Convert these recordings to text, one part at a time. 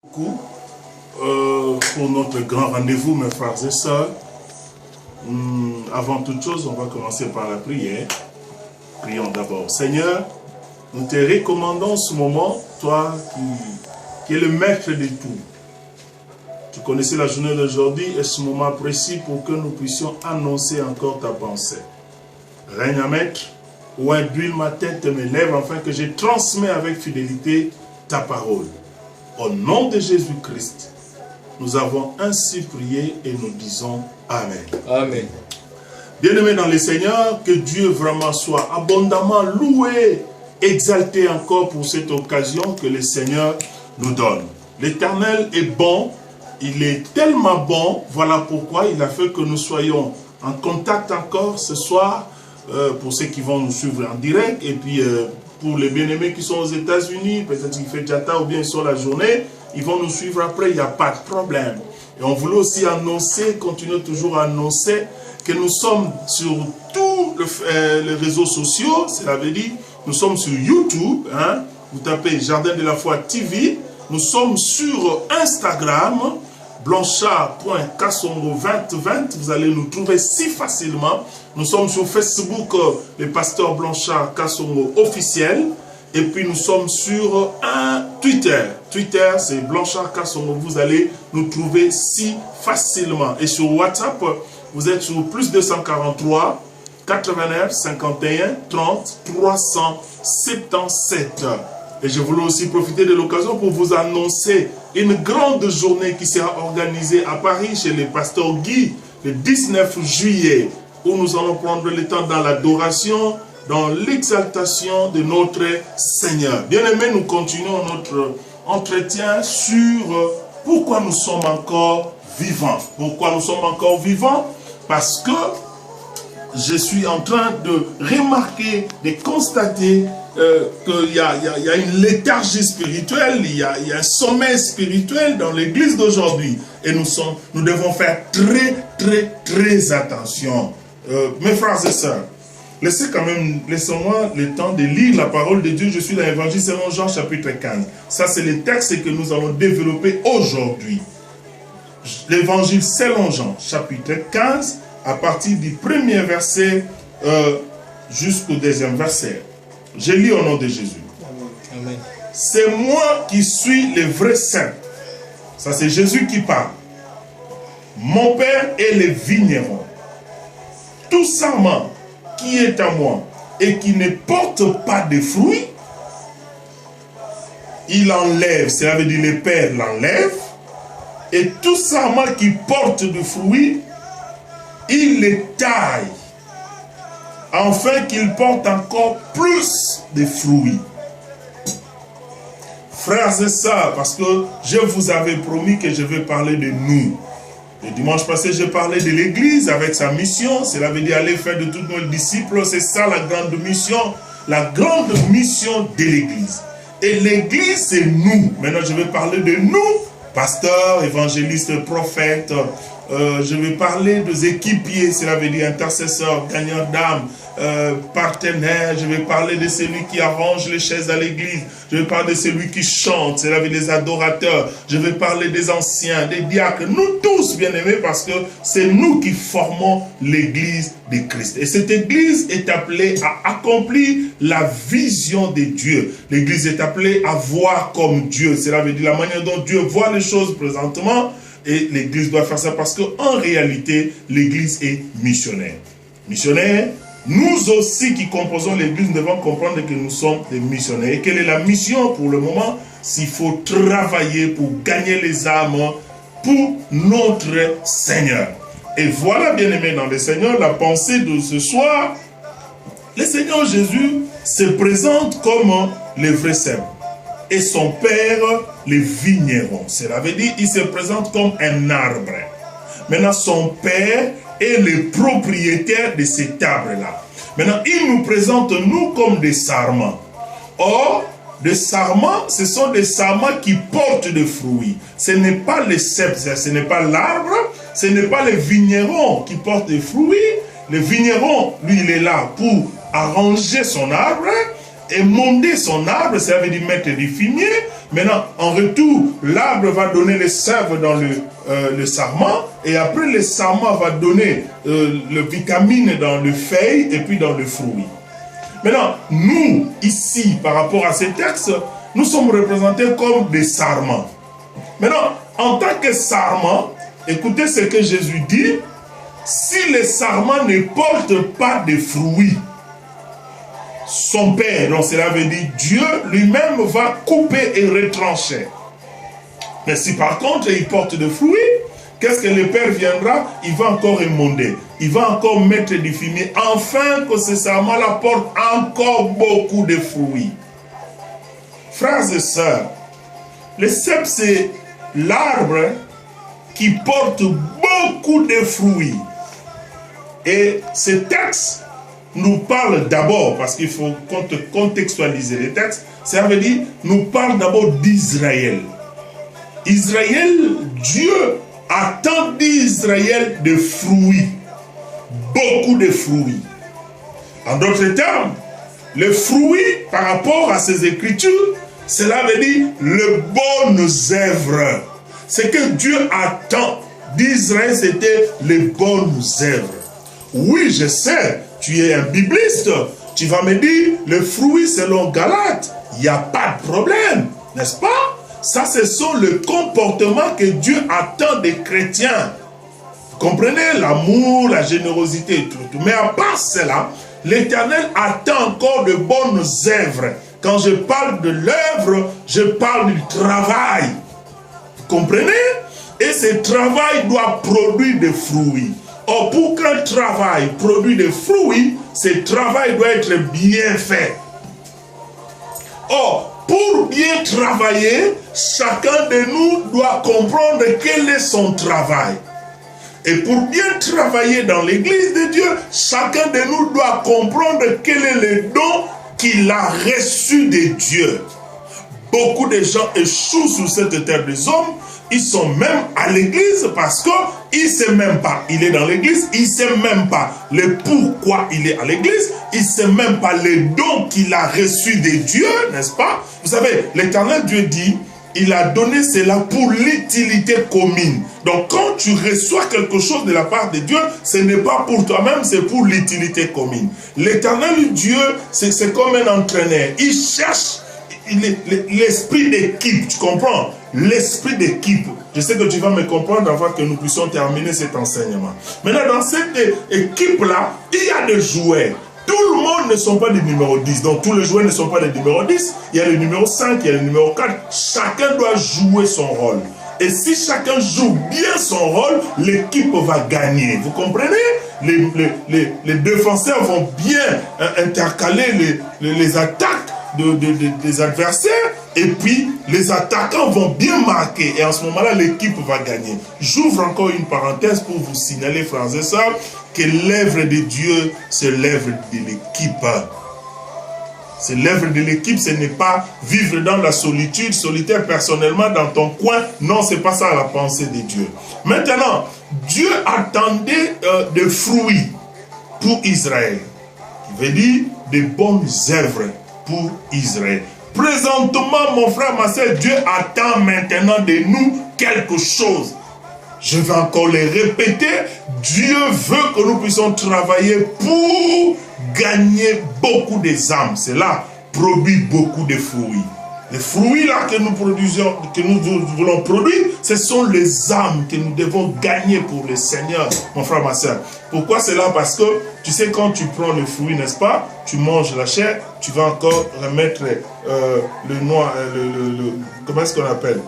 Beaucoup pour notre grand rendez-vous, mes frères et sœurs. Avant toute chose, on va commencer par la prière. Prions d'abord. Seigneur, nous te recommandons ce moment, toi qui es le maître de tout. Tu connaissais la journée d'aujourd'hui et ce moment précis pour que nous puissions annoncer encore ta pensée. Règne à maître, ou induis ma tête et mes lèvres afin que je transmets avec fidélité ta parole. Au nom de Jésus-Christ, nous avons ainsi prié et nous disons Amen. Amen. Bien-aimés dans le Seigneur, que Dieu vraiment soit abondamment loué, exalté encore pour cette occasion que le Seigneur nous donne. L'Éternel est bon, il est tellement bon, voilà pourquoi il a fait que nous soyons en contact encore ce soir, pour ceux qui vont nous suivre en direct, et puis pour les bien-aimés qui sont aux États-Unis, peut-être qu'il fait Jata ou bien sur la journée, ils vont nous suivre après, il n'y a pas de problème. Et on voulait aussi annoncer, continuer toujours à annoncer que nous sommes sur tous les réseaux sociaux, cela veut dire, nous sommes sur YouTube, hein, vous tapez Jardin de la Foi TV, nous sommes sur Instagram, blanchard.kassongo2020, vous allez nous trouver si facilement. Nous sommes sur Facebook, le pasteur Blanchard Kassongo officiel. Et puis nous sommes sur Twitter. Twitter, c'est Blanchard Kassongo. Vous allez nous trouver si facilement. Et sur WhatsApp, vous êtes sur plus 243 89 51 30 377. Et je voulais aussi profiter de l'occasion pour vous annoncer une grande journée qui sera organisée à Paris chez le pasteur Guy le 19 juillet, où nous allons prendre le temps dans l'adoration, dans l'exaltation de notre Seigneur. Bien-aimés, nous continuons notre entretien sur pourquoi nous sommes encore vivants. Pourquoi nous sommes encore vivants? Parce que je suis en train de remarquer, de constater qu'il y a une léthargie spirituelle, il y a un sommeil spirituel dans l'église d'aujourd'hui. Et nous devons faire très attention. Mes frères et sœurs, laissez-moi le temps de lire la parole de Dieu. Je suis dans l'évangile selon Jean chapitre 15. Ça, c'est le texte que nous allons développer aujourd'hui. L'évangile selon Jean chapitre 15, à partir du premier verset jusqu'au deuxième verset. Je lis au nom de Jésus. Amen. C'est moi qui suis le vrai saint. Ça, c'est Jésus qui parle. Mon Père est le vigneron. Tout sarment qui est à moi et qui ne porte pas de fruits, il enlève. Cela veut dire le Père l'enlève. Et tout sarment qui porte de fruits, il les taille, afin qu'il porte encore plus de fruits. Frères et sœurs, parce que je vous avais promis que je vais parler de nous. Le dimanche passé, j'ai parlé de l'Église avec sa mission. Cela veut dire aller faire de tous nos disciples. C'est ça la grande mission de l'Église. Et l'Église, c'est nous. Maintenant, je vais parler de nous, pasteurs, évangélistes, prophètes. Je vais parler des équipiers, cela veut dire intercesseurs, gagnants d'âme, partenaires. Je vais parler de celui qui arrange les chaises à l'église. Je vais parler de celui qui chante, cela veut dire des adorateurs. Je vais parler des anciens, des diacres, nous tous bien-aimés, parce que c'est nous qui formons l'église de Christ. Et cette église est appelée à accomplir la vision de Dieu. L'église est appelée à voir comme Dieu. Cela veut dire la manière dont Dieu voit les choses présentement. Et l'église doit faire ça parce qu'en réalité, l'église est missionnaire. Missionnaire, nous aussi qui composons l'église, nous devons comprendre que nous sommes des missionnaires. Et quelle est la mission pour le moment? S'il faut travailler pour gagner les âmes pour notre Seigneur. Et voilà, bien-aimés dans le Seigneur, la pensée de ce soir. Le Seigneur Jésus se présente comme le vrai saint. Et son père, le vigneron. Cela veut dire qu'il se présente comme un arbre. Maintenant, son père est le propriétaire de cet arbre-là. Maintenant, il nous présente, nous, comme des sarments. Or, des sarments, ce sont des sarments qui portent des fruits. Ce n'est pas le cep, ce n'est pas l'arbre, ce n'est pas le vigneron qui porte des fruits. Le vigneron, lui, il est là pour arranger son arbre. émonder son arbre, ça veut dire mettre du fumier. Maintenant, en retour, l'arbre va donner les sèves dans le sarment, et après le sarment va donner le vitamine dans le feuille et puis dans le fruit. Maintenant, nous, ici, par rapport à ces textes, nous sommes représentés comme des sarments. Maintenant, en tant que sarment, écoutez ce que Jésus dit, si les sarments ne portent pas de fruits, son Père, donc cela veut dire Dieu lui-même va couper et retrancher. Mais si par contre il porte des fruits, qu'est-ce que le Père viendra? Il va encore émonder, il va encore mettre du fumier, afin que ce sarment-là porte encore beaucoup de fruits. Frères et sœurs, le cep c'est l'arbre qui porte beaucoup de fruits. Et ce texte nous parle d'abord, parce qu'il faut contextualiser les textes, ça veut dire, nous parle d'abord d'Israël. Israël, Dieu attend d'Israël des fruits, beaucoup de fruits. En d'autres termes, les fruits par rapport à ces écritures, cela veut dire les bonnes œuvres. Ce que Dieu attend d'Israël, c'était les bonnes œuvres. Oui, je sais, tu es un bibliste, tu vas me dire, le fruit selon Galates, il n'y a pas de problème, n'est-ce pas? Ça, ce sont les comportements que Dieu attend des chrétiens. Vous comprenez? L'amour, la générosité et tout. Mais à part cela, l'Éternel attend encore de bonnes œuvres. Quand je parle de l'œuvre, je parle du travail. Vous comprenez? Et ce travail doit produire des fruits. Or, pour qu'un travail produise des fruits, ce travail doit être bien fait. Or, pour bien travailler, chacun de nous doit comprendre quel est son travail. Et pour bien travailler dans l'église de Dieu, chacun de nous doit comprendre quel est le don qu'il a reçu de Dieu. Beaucoup de gens échouent sur cette terre des hommes. Ils sont même à l'église parce qu'ils ne savent même pas. Il est dans l'église, il ne sait même pas le pourquoi il est à l'église. Il ne sait même pas les dons qu'il a reçus de Dieu, n'est-ce pas? Vous savez, l'Éternel Dieu dit, il a donné cela pour l'utilité commune. Donc quand tu reçois quelque chose de la part de Dieu, ce n'est pas pour toi-même, c'est pour l'utilité commune. L'Éternel Dieu, c'est comme un entraîneur. Il cherche l'esprit d'équipe, tu comprends? L'esprit d'équipe. Je sais que tu vas me comprendre avant que nous puissions terminer cet enseignement. Maintenant, dans cette équipe-là, il y a des joueurs. Tout le monde ne sont pas des numéros 10. Donc, tous les joueurs ne sont pas des numéros 10. Il y a le numéro 5, il y a le numéro 4. Chacun doit jouer son rôle. Et si chacun joue bien son rôle, l'équipe va gagner. Vous comprenez? Les défenseurs vont bien intercaler les attaques des adversaires, et puis les attaquants vont bien marquer, et en ce moment-là, l'équipe va gagner. J'ouvre encore une parenthèse pour vous signaler, frères et sœurs, que l'œuvre de Dieu, c'est l'œuvre de l'équipe. C'est l'œuvre de l'équipe, ce n'est pas vivre dans la solitude, solitaire personnellement dans ton coin. Non, c'est pas ça la pensée de Dieu. Maintenant, Dieu attendait des fruits pour Israël. Il veut dire des bonnes œuvres pour Israël. Présentement, mon frère, ma soeur, Dieu attend maintenant de nous quelque chose. Je vais encore le répéter. Dieu veut que nous puissions travailler pour gagner beaucoup des âmes. Cela produit beaucoup de fruits. Les fruits là que nous produisons, que nous voulons produire, ce sont les âmes que nous devons gagner pour le Seigneur, mon frère, ma soeur. Pourquoi cela? Parce que, tu sais, quand tu prends le fruit, n'est-ce pas, tu manges la chair, tu vas encore remettre le noix, comment est-ce qu'on appelle?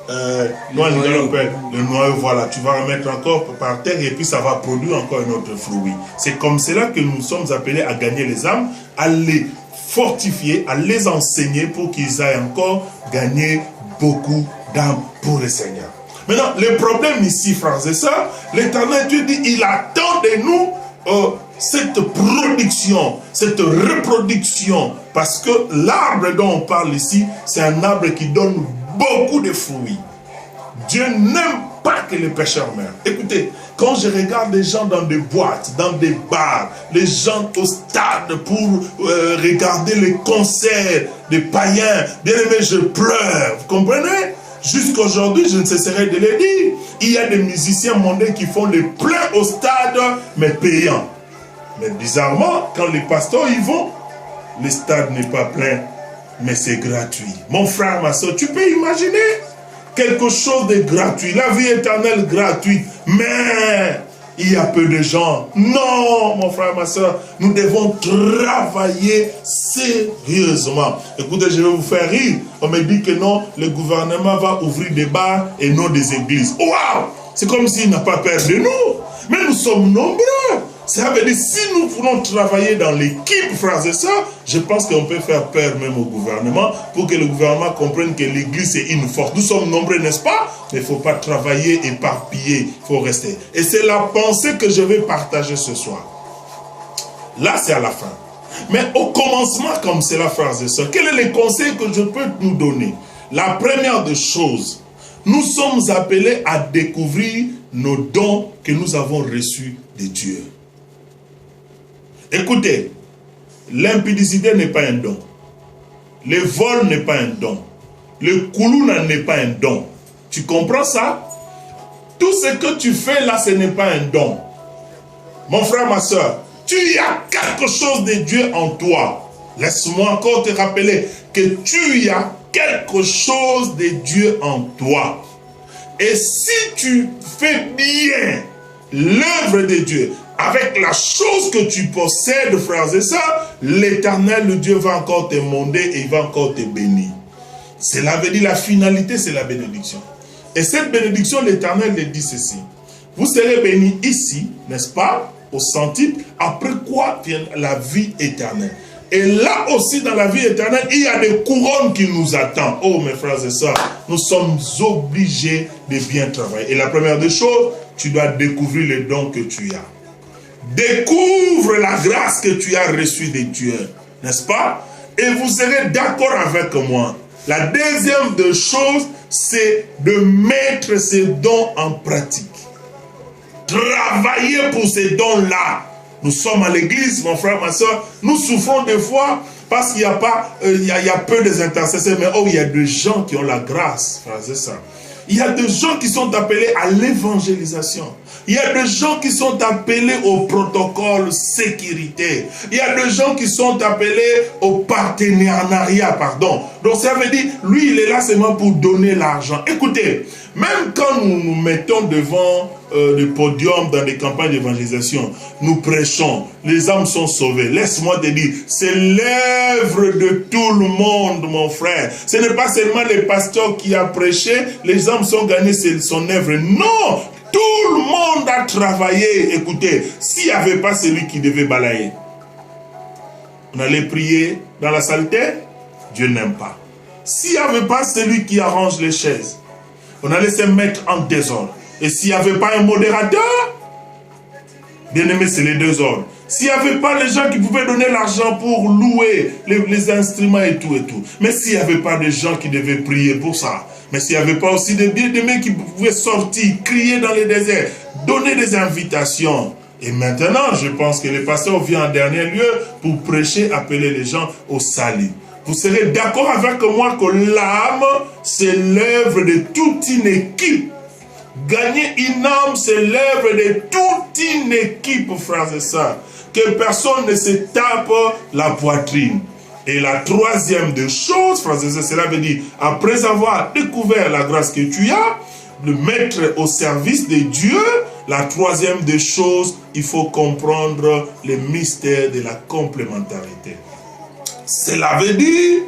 Le noyau, voilà, tu vas remettre encore par terre et puis ça va produire encore un autre fruit. C'est comme cela que nous sommes appelés à gagner les âmes, à les fortifier, à les enseigner pour qu'ils aillent encore gagner beaucoup d'âmes pour le Seigneur. Maintenant, le problème ici, frères et sœurs, l'Éternel Dieu dit, il attend de nous cette production, cette reproduction, parce que l'arbre dont on parle ici, c'est un arbre qui donne beaucoup de fruits. Dieu n'aime pas que les pécheurs meurent. Écoutez, quand je regarde les gens dans des boîtes, dans des bars, les gens au stade pour regarder les concerts des païens, bien aimé, je pleure. Vous comprenez? Jusqu'aujourd'hui, je ne cesserai de le dire. Il y a des musiciens mondains qui font les pleins au stade, mais payants. Mais bizarrement, quand les pasteurs y vont, le stade n'est pas plein, mais c'est gratuit. Mon frère, ma soeur, tu peux imaginer quelque chose de gratuit, la vie éternelle gratuite, mais il y a peu de gens. Non, mon frère, ma soeur, nous devons travailler sérieusement. Écoutez, je vais vous faire rire. On me dit que non, le gouvernement va ouvrir des bars et non des églises. Waouh! C'est comme s'il n'a pas peur de nous. Mais nous sommes nombreux. Ça veut dire, si nous voulons travailler dans l'équipe, frères et sœurs, je pense qu'on peut faire peur même au gouvernement pour que le gouvernement comprenne que l'église est une force. Nous sommes nombreux, n'est-ce pas? Mais il ne faut pas travailler éparpillé, il faut rester. Et c'est la pensée que je vais partager ce soir. Là, c'est à la fin. Mais au commencement, comme c'est là, frères et sœurs, quel est le conseil que je peux nous donner? La première des choses, nous sommes appelés à découvrir nos dons que nous avons reçus de Dieu. Écoutez, l'impudicité n'est pas un don. Le vol n'est pas un don. Le koulouna n'est pas un don. Tu comprends ça? Tout ce que tu fais là, ce n'est pas un don. Mon frère, ma soeur, tu as quelque chose de Dieu en toi. Laisse-moi encore te rappeler que tu as quelque chose de Dieu en toi. Et si tu fais bien l'œuvre de Dieu, avec la chose que tu possèdes, frères et sœurs, l'Éternel, le Dieu, va encore te monder et il va encore te bénir. Cela veut dire la finalité, c'est la bénédiction. Et cette bénédiction, l'Éternel le dit ceci. Vous serez bénis ici, n'est-ce pas, au centuple, après quoi vient la vie éternelle. Et là aussi, dans la vie éternelle, il y a des couronnes qui nous attendent. Oh, mes frères et sœurs, nous sommes obligés de bien travailler. Et la première des choses, tu dois découvrir les dons que tu as. Découvre la grâce que tu as reçue de Dieu, n'est-ce pas? Et vous serez d'accord avec moi. La deuxième des choses, c'est de mettre ces dons en pratique. Travailler pour ces dons-là. Nous sommes à l'église, mon frère, ma soeur, nous souffrons des fois parce qu'il n'y a pas, il y a peu des intercesseurs, mais oh, il y a des gens qui ont la grâce, frères et sœurs. Il y a des gens qui sont appelés à l'évangélisation. Il y a des gens qui sont appelés au protocole sécurité. Il y a des gens qui sont appelés au partenariat, pardon. Donc ça veut dire, lui, il est là seulement pour donner l'argent. Écoutez, même quand nous nous mettons devant le podium dans des campagnes d'évangélisation, nous prêchons, les âmes sont sauvées. Laisse-moi te dire, c'est l'œuvre de tout le monde, mon frère. Ce n'est pas seulement les pasteurs qui ont prêché, les âmes sont gagnées, c'est son œuvre. Non! Tout le monde a travaillé. Écoutez, s'il n'y avait pas celui qui devait balayer, on allait prier dans la saleté, Dieu n'aime pas. S'il n'y avait pas celui qui arrange les chaises, on allait se mettre en désordre. Et s'il n'y avait pas un modérateur, bien aimé, c'est les deux ordres. S'il n'y avait pas les gens qui pouvaient donner l'argent pour louer les instruments et tout. Mais s'il n'y avait pas de gens qui devaient prier pour ça, mais s'il n'y avait pas aussi de bien-aimés qui pouvaient sortir, crier dans les déserts, donner des invitations. Et maintenant, je pense que les pasteurs viennent en dernier lieu pour prêcher, appeler les gens au salut. Vous serez d'accord avec moi que l'âme, c'est l'œuvre de toute une équipe. Gagner une âme, c'est l'œuvre de toute une équipe, frères et sœurs. Que personne ne se tape la poitrine. Et la troisième des choses, frères et sœurs, cela veut dire, après avoir découvert la grâce que tu as, de mettre au service de Dieu, la troisième des choses, il faut comprendre le mystère de la complémentarité. Cela veut dire,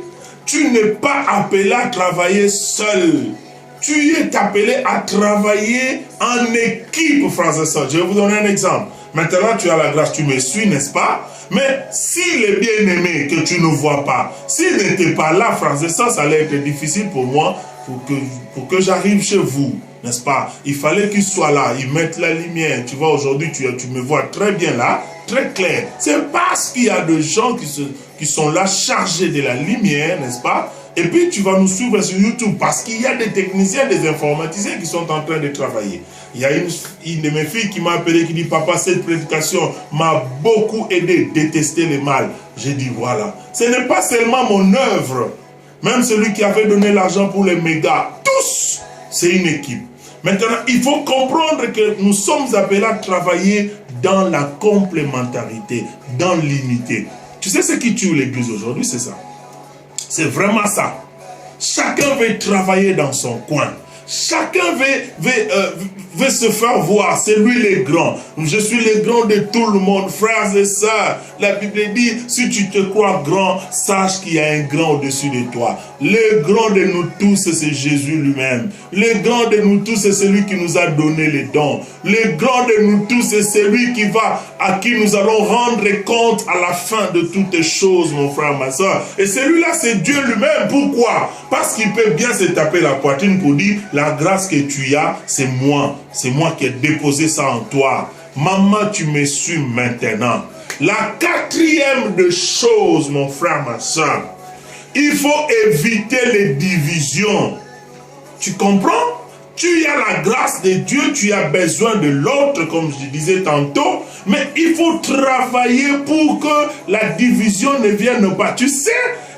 tu n'es pas appelé à travailler seul. Tu es appelé à travailler en équipe, frères et sœurs. Je vais vous donner un exemple. Maintenant, tu as la grâce, tu me suis, n'est-ce pas? Mais s'il est bien aimé, que tu ne vois pas, s'il n'était pas là, frères et sœurs, ça allait être difficile pour moi pour que j'arrive chez vous, n'est-ce pas? Il fallait qu'il soit là, il mette la lumière. Tu vois, aujourd'hui, tu me vois très bien là, très clair. C'est parce qu'il y a des gens qui sont là chargés de la lumière, n'est-ce pas? Et puis tu vas nous suivre sur YouTube parce qu'il y a des techniciens, des informaticiens qui sont en train de travailler. Il y a une de mes filles qui m'a appelé, qui dit, papa, cette prédication m'a beaucoup aidé, détester le mal. J'ai dit, voilà, ce n'est pas seulement mon œuvre. Même celui qui avait donné l'argent pour les mégas, tous, c'est une équipe. Maintenant, il faut comprendre que nous sommes appelés à travailler dans la complémentarité, dans l'unité. Tu sais ce qui tue l'église aujourd'hui, c'est ça. C'est vraiment ça. Chacun veut travailler dans son coin. Chacun veut se faire voir. C'est lui le grand. Je suis le grand de tout le monde. Frères et sœurs, la Bible dit, si tu te crois grand, sache qu'il y a un grand au-dessus de toi. Le grand de nous tous, c'est Jésus lui-même. Le grand de nous tous, c'est celui qui nous a donné les dons. Le grand de nous tous, c'est celui à qui nous allons rendre compte à la fin de toutes choses, mon frère, ma soeur. Et celui-là, c'est Dieu lui-même. Pourquoi? Parce qu'il peut bien se taper la poitrine pour dire, la grâce que tu as, c'est moi. C'est moi qui ai déposé ça en toi. Maman, tu me suis maintenant. La quatrième de choses, mon frère, ma soeur, il faut éviter les divisions. Tu comprends? Tu as la grâce de Dieu, tu as besoin de l'autre, comme je disais tantôt, mais il faut travailler pour que la division ne vienne pas. Tu sais,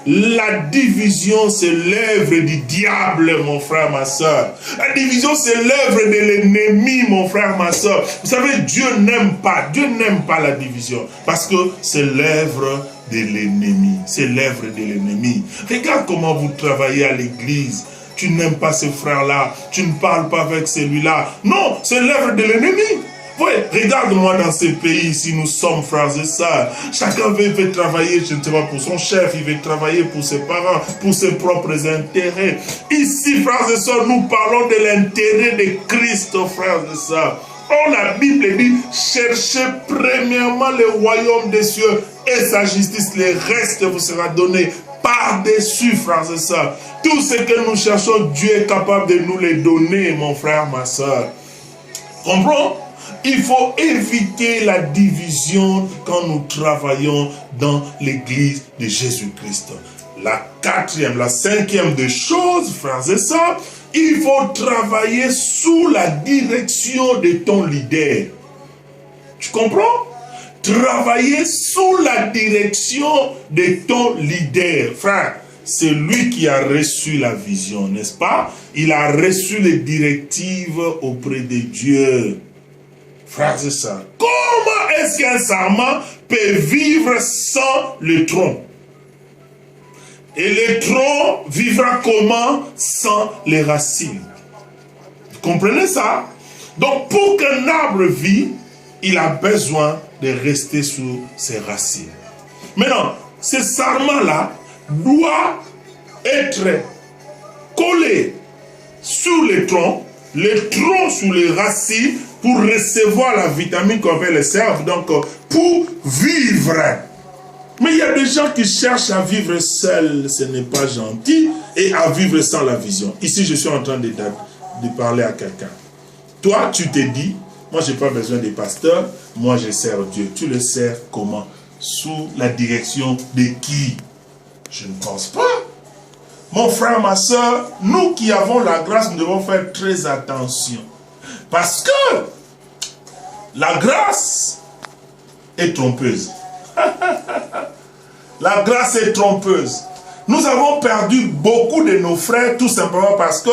la division, c'est l'œuvre du diable, mon frère, ma soeur. La division, c'est l'œuvre de l'ennemi, mon frère, ma soeur. Vous savez, Dieu n'aime pas la division, parce que c'est l'œuvre de l'ennemi. C'est l'œuvre de l'ennemi. Regarde comment vous travaillez à l'église. Tu n'aimes pas ce frère-là, tu ne parles pas avec celui-là. Non, c'est l'œuvre de l'ennemi. Oui, regarde-moi dans ces pays, ici nous sommes frères et sœurs. Chacun veut travailler, je ne sais pas, pour son chef, il veut travailler pour ses parents, pour ses propres intérêts. Ici, frères et sœurs, nous parlons de l'intérêt de Christ, frères et sœurs. Or, la Bible dit, cherchez premièrement le royaume des cieux et sa justice, le reste vous sera donné par-dessus, frères et sœurs. Tout ce que nous cherchons, Dieu est capable de nous les donner, mon frère, ma sœur. Comprends? Il faut éviter la division quand nous travaillons dans l'église de Jésus-Christ. La cinquième des choses, frères et sœurs, il faut travailler sous la direction de ton leader. Tu comprends? Travailler sous la direction de ton leader. Frère, c'est lui qui a reçu la vision, n'est-ce pas? Il a reçu les directives auprès de Dieu. Frères et sœurs, comment est-ce qu'un sarment peut vivre sans le tronc? Et le tronc vivra comment sans les racines? Vous comprenez ça? Donc, pour qu'un arbre vive, il a besoin de rester sous ses racines. Maintenant, ce sarment-là doit être collé sous le tronc sous les racines, pour recevoir la vitamine qu'on appelle le cerf, donc pour vivre. Mais il y a des gens qui cherchent à vivre seuls, ce n'est pas gentil, et à vivre sans la vision. Ici, je suis en train de parler à quelqu'un. Toi, tu te dis, moi, je n'ai pas besoin des pasteurs, moi, je sers Dieu. Tu le sers comment? Sous la direction de qui? Je ne pense pas. Mon frère, ma soeur, nous qui avons la grâce, nous devons faire très attention. Parce que la grâce est trompeuse. La grâce est trompeuse. Nous avons perdu beaucoup de nos frères tout simplement parce que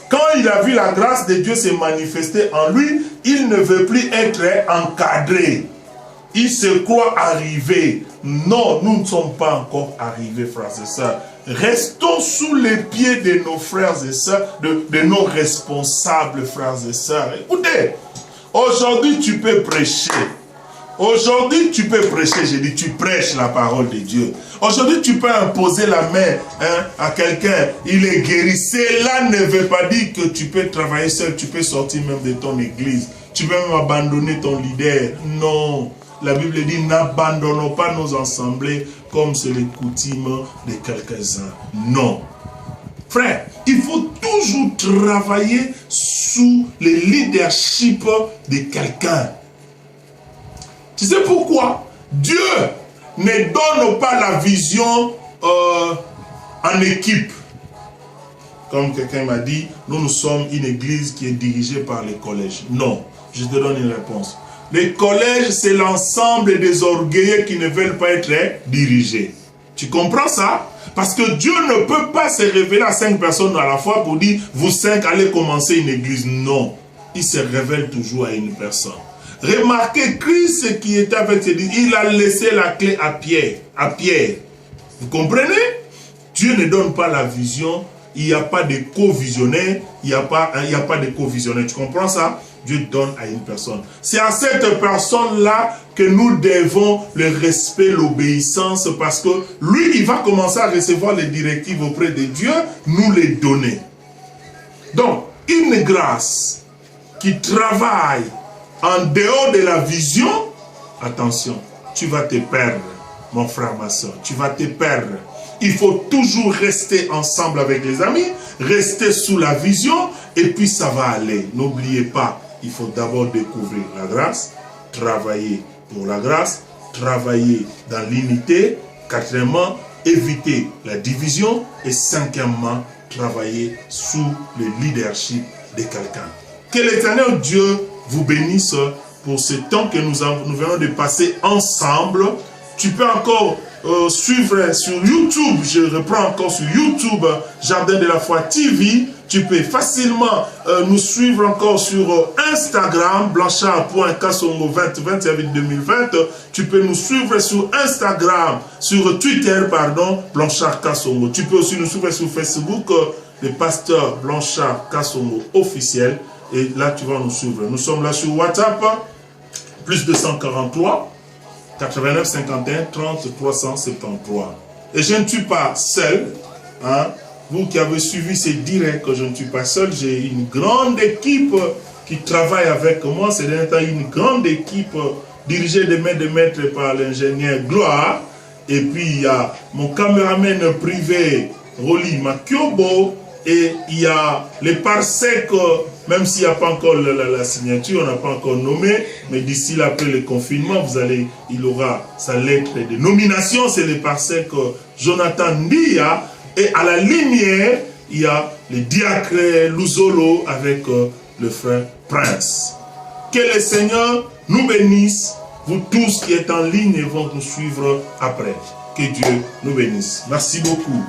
quand il a vu la grâce de Dieu se manifester en lui, il ne veut plus être encadré. Il se croit arrivé. Non, nous ne sommes pas encore arrivés, frères et sœurs. Restons sous les pieds de nos frères et sœurs, de nos responsables frères et sœurs. Écoutez, aujourd'hui tu peux prêcher. Aujourd'hui tu peux prêcher, j'ai dit tu prêches la parole de Dieu. Aujourd'hui tu peux imposer la main à quelqu'un, il est guéri. Cela ne veut pas dire que tu peux travailler seul, tu peux sortir même de ton église. Tu peux même abandonner ton leader. Non. La Bible dit, n'abandonnons pas nos assemblées comme c'est le coutume de quelques-uns. Non. Frère, il faut toujours travailler sous le leadership de quelqu'un. Tu sais pourquoi? Dieu ne donne pas la vision en équipe. comme quelqu'un m'a dit, nous sommes une église qui est dirigée par les collèges. Non, je te donne une réponse. Les collèges, c'est l'ensemble des orgueilleux qui ne veulent pas être dirigés. Tu comprends ça? Parce que Dieu ne peut pas se révéler à 5 personnes à la fois pour dire, vous 5 allez commencer une église. Non, il se révèle toujours à une personne. Remarquez, Christ qui était avec ses disciples, il a laissé la clé à Pierre. Vous comprenez? Dieu ne donne pas la vision, il n'y a pas de co-visionnaire, il n'y a pas de co-visionnaire. Tu comprends ça? Dieu donne à une personne. C'est à cette personne-là que nous devons le respect, l'obéissance, parce que lui, il va commencer à recevoir les directives auprès de Dieu, nous les donner. Donc, une grâce qui travaille en dehors de la vision, attention, tu vas te perdre, mon frère, ma soeur, tu vas te perdre. Il faut toujours rester ensemble avec les amis, rester sous la vision, et puis ça va aller. N'oubliez pas, il faut d'abord découvrir la grâce, travailler pour la grâce, travailler dans l'unité. Quatrièmement, éviter la division. Et cinquièmement, travailler sous le leadership de quelqu'un. Que l'Éternel Dieu vous bénisse pour ce temps que nous venons de passer ensemble. Tu peux encore suivre sur YouTube, je reprends encore sur YouTube, Jardin de la Foi TV. Tu peux facilement nous suivre encore sur Instagram, blanchard.kassongo2020. Tu peux nous suivre sur Instagram, sur Twitter, pardon, Blanchard Kassongo. Tu peux aussi nous suivre sur Facebook, le pasteur Blanchard Kassongo officiel. Et là, tu vas nous suivre. Nous sommes là sur WhatsApp, plus 243 89 51 30 373. Et je ne suis pas seul, hein. Vous qui avez suivi ces directs, que je ne suis pas seul, j'ai une grande équipe qui travaille avec moi. C'est une grande équipe dirigée de maître par l'ingénieur Gloire. Et puis il y a mon caméraman privé, Rolly Makiobo. Et il y a les Parsec, même s'il n'y a pas encore la signature, on n'a pas encore nommé, mais d'ici là, après le confinement, il aura sa lettre de nomination, c'est les Parsec Jonathan Ndia. Et à la lumière, il y a le diacre Luzolo avec le frère Prince. Que le Seigneur nous bénisse, vous tous qui êtes en ligne et vont nous suivre après. Que Dieu nous bénisse. Merci beaucoup.